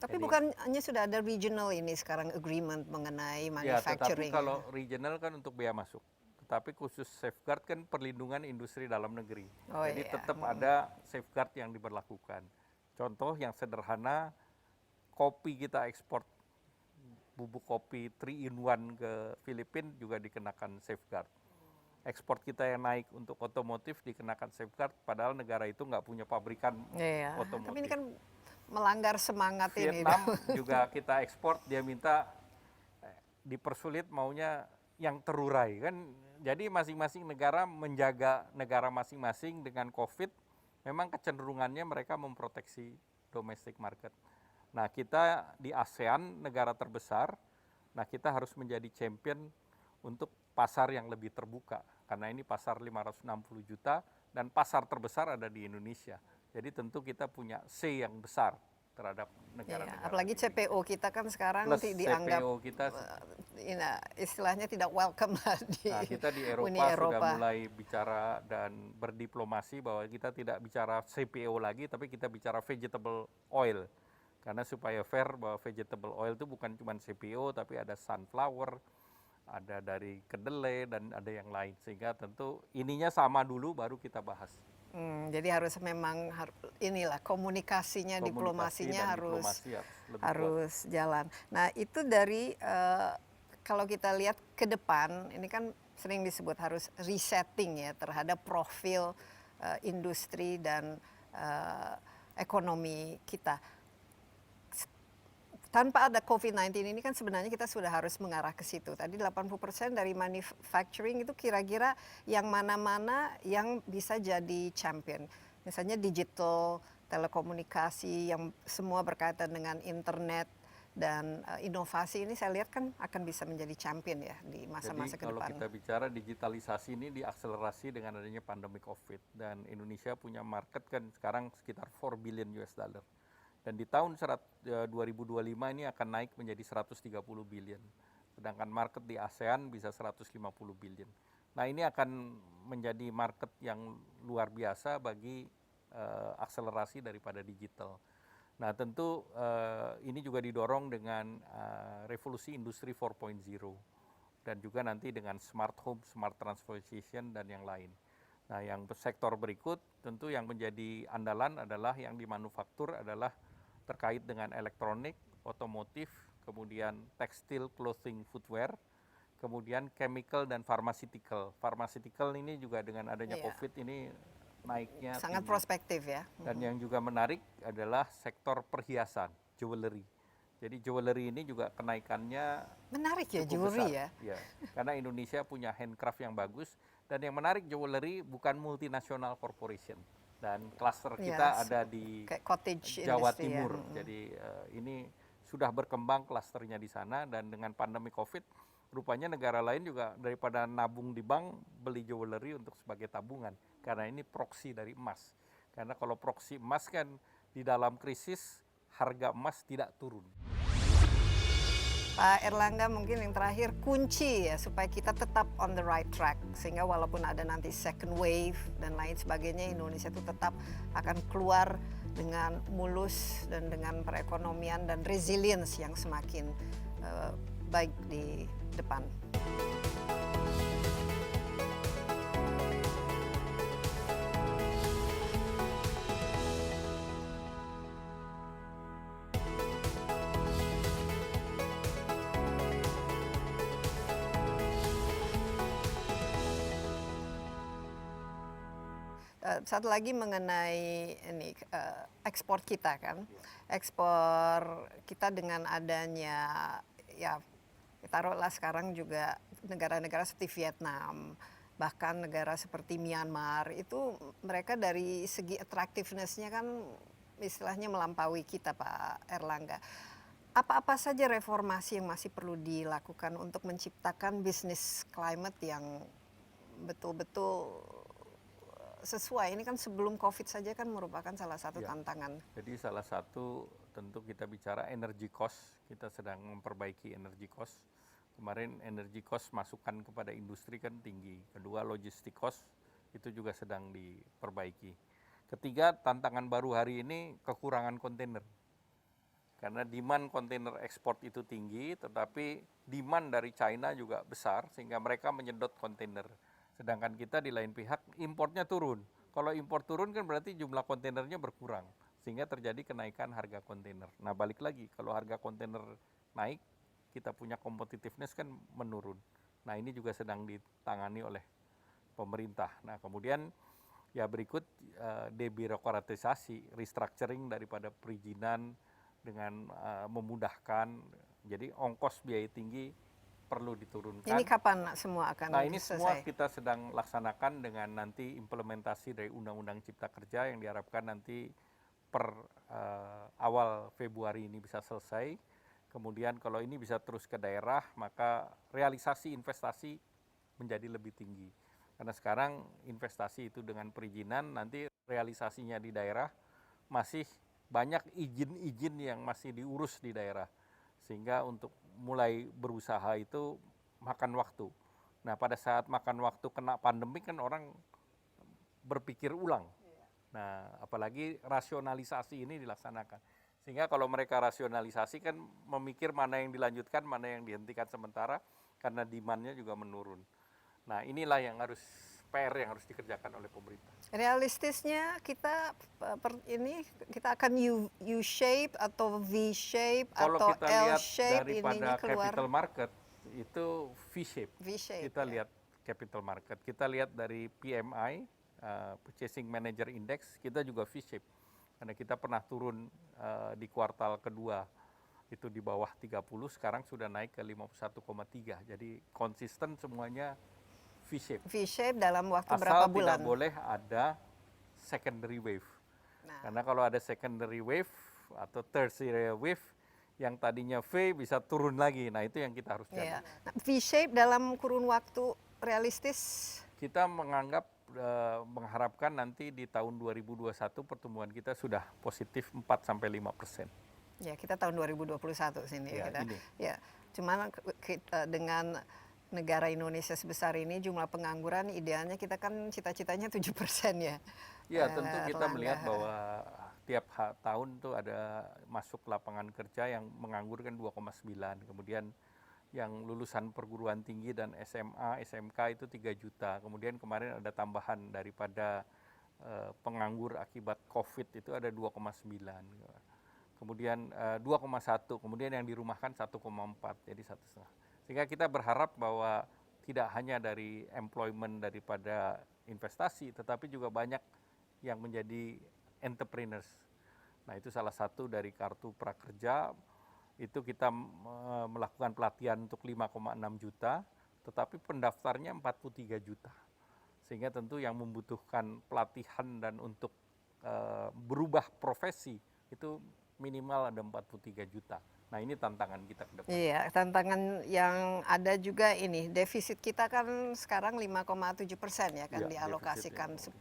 Tapi bukannya sudah ada regional ini sekarang agreement mengenai manufacturing? Ya, tetapi kalau regional kan untuk biaya masuk. Tapi khusus safeguard kan perlindungan industri dalam negeri. Jadi tetap ada safeguard yang diberlakukan. Contoh yang sederhana, kopi kita ekspor bubuk kopi 3 in 1 ke Filipina juga dikenakan safeguard. Ekspor kita yang naik untuk otomotif dikenakan safeguard, padahal negara itu nggak punya pabrikan otomotif. Tapi ini kan melanggar semangat Vietnam ini. juga kita ekspor, dia minta dipersulit maunya yang terurai kan. Jadi masing-masing negara menjaga negara masing-masing dengan COVID, memang kecenderungannya mereka memproteksi domestic market. Nah kita di ASEAN negara terbesar, nah kita harus menjadi champion untuk pasar yang lebih terbuka. Karena ini pasar 560 juta dan pasar terbesar ada di Indonesia. Jadi tentu kita punya C yang besar terhadap negara-negara. Apalagi CPO kita kan sekarang Plus dianggap CPO kita, istilahnya tidak welcome lah di kita di Uni Eropa Eropa. sudah mulai bicara dan berdiplomasi bahwa kita tidak bicara CPO lagi, tapi kita bicara vegetable oil. Karena supaya fair bahwa vegetable oil itu bukan cuma CPO, tapi ada sunflower, ada dari kedelai, dan ada yang lain. Sehingga tentu ininya sama dulu baru kita bahas. Jadi harus memang inilah komunikasinya, diplomasinya harus jalan. Nah itu dari kalau kita lihat ke depan, ini kan sering disebut harus resetting ya terhadap profil industri dan ekonomi kita. Tanpa ada COVID-19 ini kan sebenarnya kita sudah harus mengarah ke situ. Tadi 80% dari manufacturing itu kira-kira yang mana-mana yang bisa jadi champion. Misalnya digital, telekomunikasi yang semua berkaitan dengan internet dan inovasi ini saya lihat kan akan bisa menjadi champion ya di masa-masa ke depan. Jadi kalau kita bicara digitalisasi ini diakselerasi dengan adanya pandemi COVID, dan Indonesia punya market kan sekarang sekitar 4 billion US dollar. Dan di tahun 2025 ini akan naik menjadi 130 billion. Sedangkan market di ASEAN bisa 150 billion. Nah ini akan menjadi market yang luar biasa bagi akselerasi daripada digital. Nah tentu ini juga didorong dengan revolusi industri 4.0 dan juga nanti dengan smart home, smart transportation dan yang lain. Nah yang sektor berikut tentu yang menjadi andalan adalah yang dimanufaktur adalah terkait dengan elektronik, otomotif, kemudian tekstil, clothing, footwear, kemudian chemical dan pharmaceutical. Pharmaceutical ini juga dengan adanya COVID ini naiknya sangat tinggi. Prospektif ya. Dan yang juga menarik adalah sektor perhiasan, jewelry. Jadi jewelry ini juga kenaikannya menarik ya, jewelry ya. Ya, karena Indonesia punya handcraft yang bagus, dan yang menarik jewelry bukan multinational corporation. Dan klaster kita ada di Jawa Timur. Ya. Jadi ini sudah berkembang klasternya di sana, dan dengan pandemi COVID, rupanya negara lain juga daripada nabung di bank, beli jewelry untuk sebagai tabungan. Karena ini proksi dari emas. Karena kalau proksi emas kan di dalam krisis harga emas tidak turun. Pak Erlangga, mungkin yang terakhir kunci ya supaya kita tetap on the right track sehingga walaupun ada nanti second wave dan lain sebagainya, Indonesia itu tetap akan keluar dengan mulus dan dengan perekonomian dan resilience yang semakin baik di depan. Satu lagi mengenai ini ekspor kita kan, ekspor kita dengan adanya ya taruhlah sekarang juga negara-negara seperti Vietnam, bahkan negara seperti Myanmar itu mereka dari segi attractiveness-nya kan istilahnya melampaui kita, Pak Erlangga. Apa-apa saja reformasi yang masih perlu dilakukan untuk menciptakan bisnis climate yang betul-betul sesuai? Ini kan sebelum COVID saja kan merupakan salah satu tantangan. Jadi salah satu tentu kita bicara energy cost, kita sedang memperbaiki energy cost. Kemarin energy cost masukan kepada industri kan tinggi. Kedua logistik cost itu juga sedang diperbaiki. Ketiga tantangan baru hari ini kekurangan kontainer. Karena demand kontainer ekspor itu tinggi, tetapi demand dari China juga besar sehingga mereka menyedot kontainer. Sedangkan kita di lain pihak importnya turun. Kalau impor turun kan berarti jumlah kontainernya berkurang. sehingga terjadi kenaikan harga kontainer. Nah balik lagi, kalau harga kontainer naik, kita punya competitiveness kan menurun. Nah ini juga sedang ditangani oleh pemerintah. Nah kemudian ya berikut debirokratisasi, restructuring daripada perizinan dengan memudahkan, jadi ongkos biaya tinggi perlu diturunkan. Ini kapan semua akan Nah ini selesai? semua kita sedang laksanakan dengan nanti implementasi dari Undang-Undang Cipta Kerja yang diharapkan nanti per awal Februari ini bisa selesai. Kemudian kalau ini bisa terus ke daerah, maka realisasi investasi menjadi lebih tinggi. Karena sekarang investasi itu dengan perizinan, nanti realisasinya di daerah masih banyak izin-izin yang masih diurus di daerah. Sehingga untuk mulai berusaha itu makan waktu. Nah pada saat makan waktu kena pandemi kan orang berpikir ulang. Nah apalagi rasionalisasi ini dilaksanakan. Sehingga kalau mereka rasionalisasi kan memikir mana yang dilanjutkan, mana yang dihentikan sementara karena demand-nya juga menurun. Nah inilah yang harus PR yang harus dikerjakan oleh pemerintah. Realistisnya kita kita akan U-shape atau V-shape atau Kalau kita lihat L-shape daripada keluar capital market itu V-shape. V-shape. Kita lihat capital market. Kita lihat dari PMI, Purchasing Manager Index, kita juga V-shape. Karena kita pernah turun di kuartal kedua itu di bawah 30, sekarang sudah naik ke 51,3. Jadi konsisten semuanya V-shape. V-shape dalam waktu Asal berapa bulan? tidak boleh ada secondary wave. Nah. Karena kalau ada secondary wave atau tertiary wave, yang tadinya V bisa turun lagi. Nah itu yang kita harus jaga. Iya. Nah, V-shape dalam kurun waktu realistis? Kita mengharapkan nanti di tahun 2021 pertumbuhan kita sudah positif 4-5%. Ya kita tahun 2021 sini Ya, kita. ini. Ya, cuman dengan negara Indonesia sebesar ini jumlah pengangguran idealnya kita kan cita-citanya 7% ya. Ya tentu kita Erlangga. melihat bahwa tiap tahun tuh ada masuk lapangan kerja yang menganggur kan 2,9. Kemudian yang lulusan perguruan tinggi dan SMA, SMK itu 3 juta. Kemudian kemarin ada tambahan daripada penganggur akibat COVID itu ada 2,9. Kemudian 2,1. Kemudian yang dirumahkan 1,4. Jadi 1,5. Sehingga kita berharap bahwa tidak hanya dari employment daripada investasi, tetapi juga banyak yang menjadi entrepreneurs. Nah itu salah satu dari kartu prakerja, itu kita melakukan pelatihan untuk 5,6 juta, tetapi pendaftarnya 43 juta. Sehingga tentu yang membutuhkan pelatihan dan untuk berubah profesi itu minimal ada 43 juta. Nah ini tantangan kita ke depan. Iya, tantangan yang ada juga ini, defisit kita kan sekarang 5,7% ya kan Ya, dialokasikan. defisit,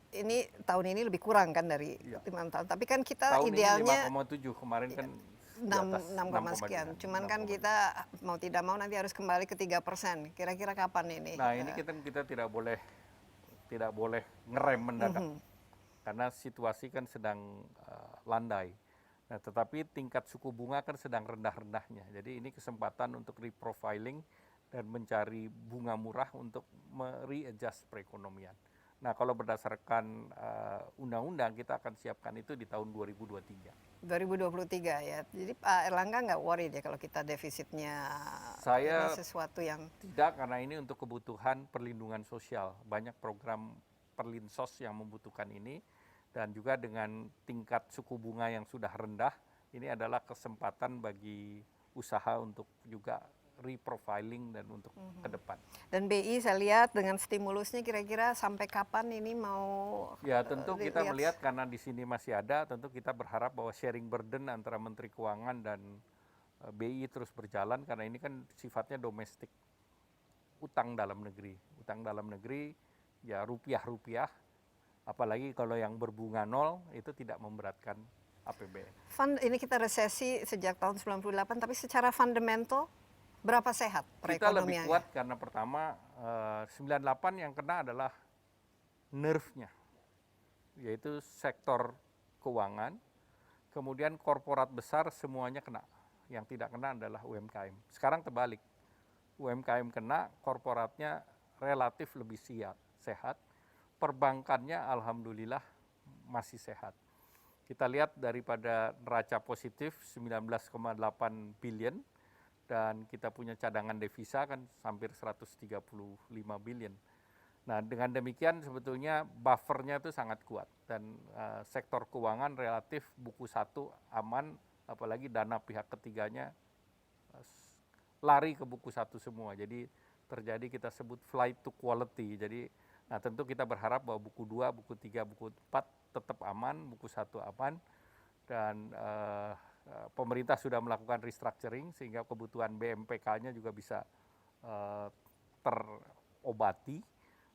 Ini tahun ini lebih kurang kan dari Ya. 5 tahun. Tapi kan kita Tahun idealnya ini 5,7, kemarin kan 6, sekian. Cuman kan kita mau tidak mau nanti harus kembali ke 3%. Kira-kira kapan ini? Nah ini kita tidak boleh ngerem mendadak. Karena situasi kan sedang landai. Nah, tetapi tingkat suku bunga kan sedang rendah-rendahnya. Jadi ini kesempatan untuk reprofiling dan mencari bunga murah untuk mereadjust perekonomian. Nah, kalau berdasarkan undang-undang kita akan siapkan itu di tahun 2023. 2023 ya. Jadi Pak Erlangga nggak worried ya kalau kita defisitnya Saya ini sesuatu yang tidak, karena ini untuk kebutuhan perlindungan sosial. Banyak program perlinsos yang membutuhkan ini. Dan juga dengan tingkat suku bunga yang sudah rendah, ini adalah kesempatan bagi usaha untuk juga reprofiling dan untuk ke depan. dan BI saya lihat dengan stimulusnya kira-kira sampai kapan ini mau Ya tentu kita dilihat? melihat karena di sini masih ada, tentu kita berharap bahwa sharing burden antara Menteri Keuangan dan BI terus berjalan karena ini kan sifatnya domestik, utang dalam negeri. Utang dalam negeri ya rupiah-rupiah, apalagi kalau yang berbunga nol itu tidak memberatkan APBN. Ini kita resesi sejak tahun 98, tapi secara fundamental berapa sehat Kita lebih perekonomiannya? kuat karena pertama 98 yang kena adalah nerve-nya, yaitu sektor keuangan, kemudian korporat besar semuanya kena, yang tidak kena adalah UMKM. Sekarang terbalik, UMKM kena, korporatnya relatif lebih sehat, perbankannya alhamdulillah masih sehat. Kita lihat daripada neraca positif 19,8 billion dan kita punya cadangan devisa kan hampir 135 billion. Nah, dengan demikian sebetulnya buffernya itu sangat kuat dan sektor keuangan relatif buku satu aman, apalagi dana pihak ketiganya lari ke buku satu semua. Jadi terjadi kita sebut flight to quality. Jadi nah tentu kita berharap bahwa buku 2, buku 3, buku 4 tetap aman, buku 1 aman dan pemerintah sudah melakukan restructuring sehingga kebutuhan BMPK-nya juga bisa terobati.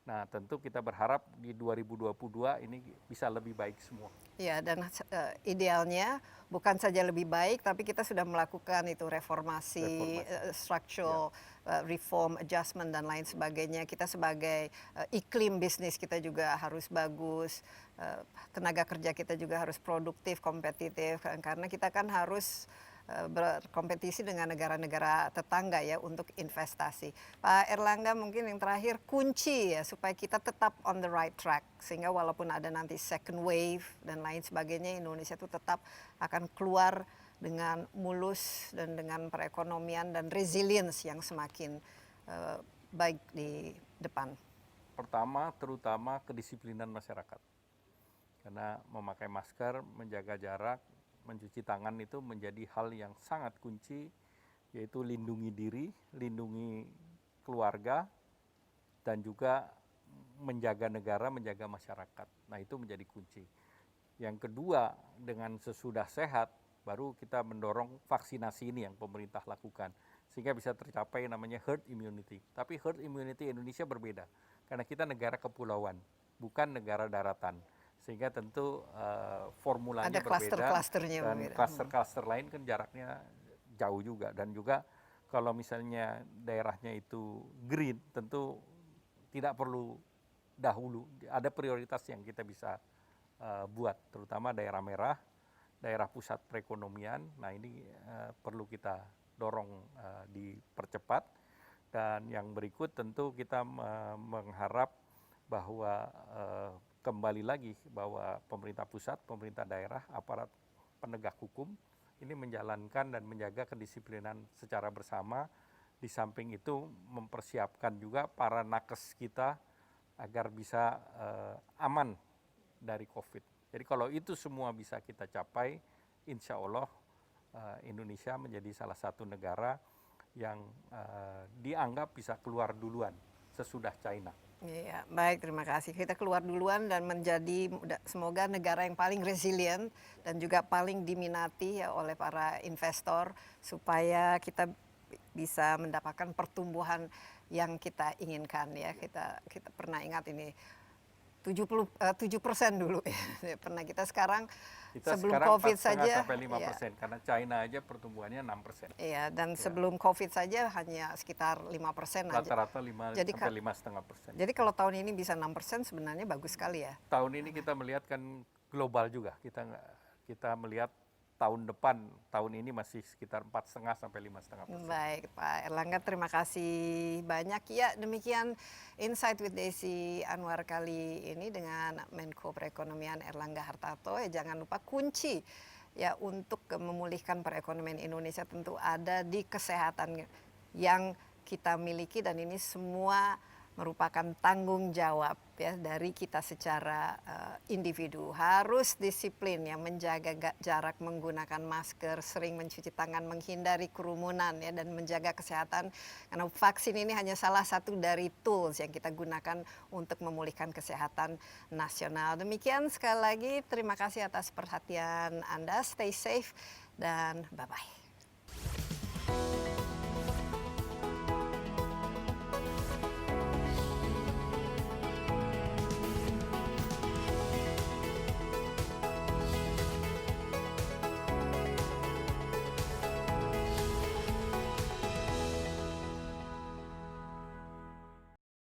Nah, tentu kita berharap di 2022 ini bisa lebih baik semua. Ya, dan idealnya bukan saja lebih baik, tapi kita sudah melakukan itu reformasi. Structural reform, adjustment dan lain sebagainya. Kita sebagai iklim bisnis kita juga harus bagus, tenaga kerja kita juga harus produktif, kompetitif, karena kita kan harus berkompetisi dengan negara-negara tetangga ya untuk investasi. Pak Erlangga, mungkin yang terakhir kunci ya supaya kita tetap on the right track sehingga walaupun ada nanti second wave dan lain sebagainya, Indonesia itu tetap akan keluar dengan mulus dan dengan perekonomian dan resilience yang semakin baik di depan. Pertama, terutama kedisiplinan masyarakat. Karena memakai masker, menjaga jarak, mencuci tangan itu menjadi hal yang sangat kunci, yaitu lindungi diri, lindungi keluarga, dan juga menjaga negara, menjaga masyarakat. Nah, itu menjadi kunci. Yang kedua, dengan sesudah sehat, baru kita mendorong vaksinasi ini yang pemerintah lakukan, sehingga bisa tercapai namanya herd immunity. Tapi herd immunity Indonesia berbeda, karena kita negara kepulauan, bukan negara daratan. Sehingga tentu formulanya ada berbeda dan berbeda. kluster-kluster lain kan jaraknya jauh juga. Dan juga kalau misalnya daerahnya itu green, tentu tidak perlu dahulu. Ada prioritas yang kita bisa buat, terutama daerah merah, daerah pusat perekonomian. Nah ini perlu kita dorong dipercepat. Dan yang berikut tentu kita mengharap bahwa kembali lagi bahwa pemerintah pusat, pemerintah daerah, aparat penegak hukum ini menjalankan dan menjaga kedisiplinan secara bersama. Di samping itu mempersiapkan juga para nakes kita agar bisa aman dari COVID. Jadi kalau itu semua bisa kita capai, insya Allah Indonesia menjadi salah satu negara yang dianggap bisa keluar duluan sesudah China. Iya, baik, terima kasih. Kita keluar duluan dan menjadi semoga negara yang paling resilient dan juga paling diminati ya oleh para investor supaya kita bisa mendapatkan pertumbuhan yang kita inginkan ya. Kita pernah ingat ini 7% dulu ya. Pernah kita sekarang sebelum COVID saja sampai 5%, karena China aja pertumbuhannya 6%. Iya, dan sebelum COVID saja hanya sekitar 5% aja. Rata-rata 5 sampai 5,5%. Jadi kalau tahun ini bisa 6% sebenarnya bagus sekali ya. Tahun ini kita melihat kan global juga. Kita melihat tahun depan, tahun ini masih sekitar 4,5 sampai 5,5%. Baik, Pak Erlangga, terima kasih banyak. Ya, demikian Insight with Desi Anwar kali ini dengan Menko Perekonomian Erlangga Hartarto. Ya, jangan lupa kunci ya untuk memulihkan perekonomian Indonesia tentu ada di kesehatan yang kita miliki dan ini semua merupakan tanggung jawab ya dari kita secara individu. Harus disiplin ya, menjaga jarak, menggunakan masker, sering mencuci tangan, menghindari kerumunan ya dan menjaga kesehatan karena vaksin ini hanya salah satu dari tools yang kita gunakan untuk memulihkan kesehatan nasional. Demikian sekali lagi terima kasih atas perhatian Anda. Stay safe dan bye-bye.